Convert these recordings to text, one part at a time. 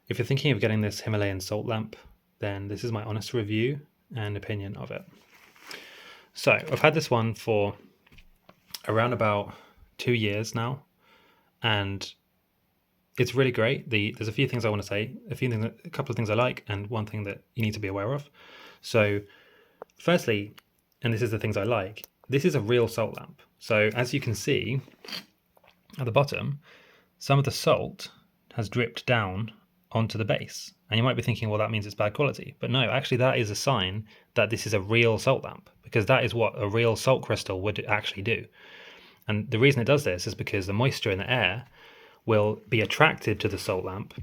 If you're thinking of getting this Himalayan salt lamp, then this is my honest review and opinion of it. So I've had this one for around about 2 years now, and it's really great. There's a few things I want to say, a couple of things I like, and one thing that you need to be aware of. So firstly, and this is the things I like, this is a real salt lamp. So as you can see at the bottom, some of the salt has dripped down onto the base. And you might be thinking, well, that means it's bad quality. But no, actually that is a sign that this is a real salt lamp, because that is what a real salt crystal would actually do. And the reason it does this is because the moisture in the air will be attracted to the salt lamp,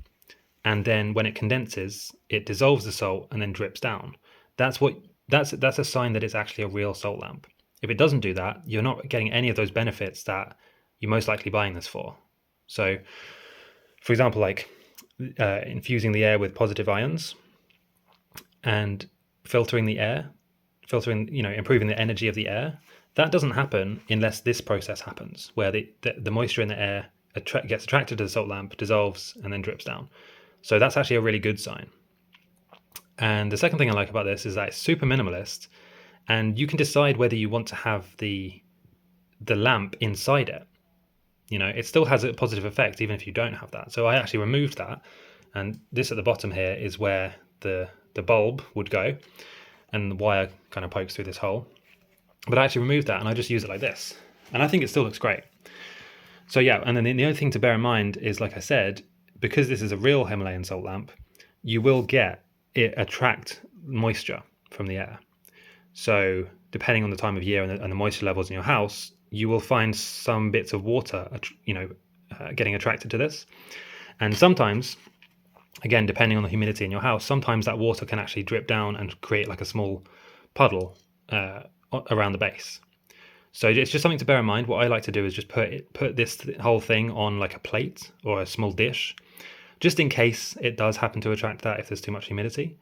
and then when it condenses, it dissolves the salt and then drips down. That's a sign that it's actually a real salt lamp. If it doesn't do that, you're not getting any of those benefits that you're most likely buying this for. So, for example, like infusing the air with positive ions and improving the energy of the air, that doesn't happen unless this process happens, where the moisture in the air gets attracted to the salt lamp, dissolves, and then drips down. So that's actually a really good sign. And the second thing I like about this is that it's super minimalist, and you can decide whether you want to have the lamp inside it. It still has a positive effect even if you don't have that. So I actually removed that, and this at the bottom here is where the bulb would go, and the wire kind of pokes through this hole. But I actually removed that, and I just use it like this, and I think it still looks great. So yeah, and then the other thing to bear in mind is, like I said, because this is a real Himalayan salt lamp, you will get it attract moisture from the air. So depending on the time of year and the moisture levels in your house, you will find some bits of water, getting attracted to this. And sometimes, again, depending on the humidity in your house, sometimes that water can actually drip down and create like a small puddle around the base. So it's just something to bear in mind. What I like to do is just put this whole thing on like a plate or a small dish, just in case it does happen to attract that if there's too much humidity.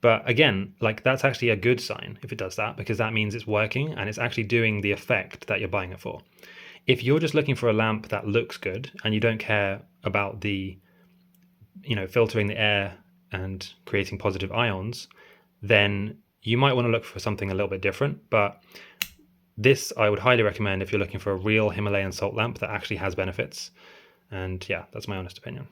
But again, like that's actually a good sign if it does that, because that means it's working and it's actually doing the effect that you're buying it for. If you're just looking for a lamp that looks good and you don't care about the, filtering the air and creating positive ions, then you might want to look for something a little bit different. But this I would highly recommend if you're looking for a real Himalayan salt lamp that actually has benefits. And yeah, that's my honest opinion.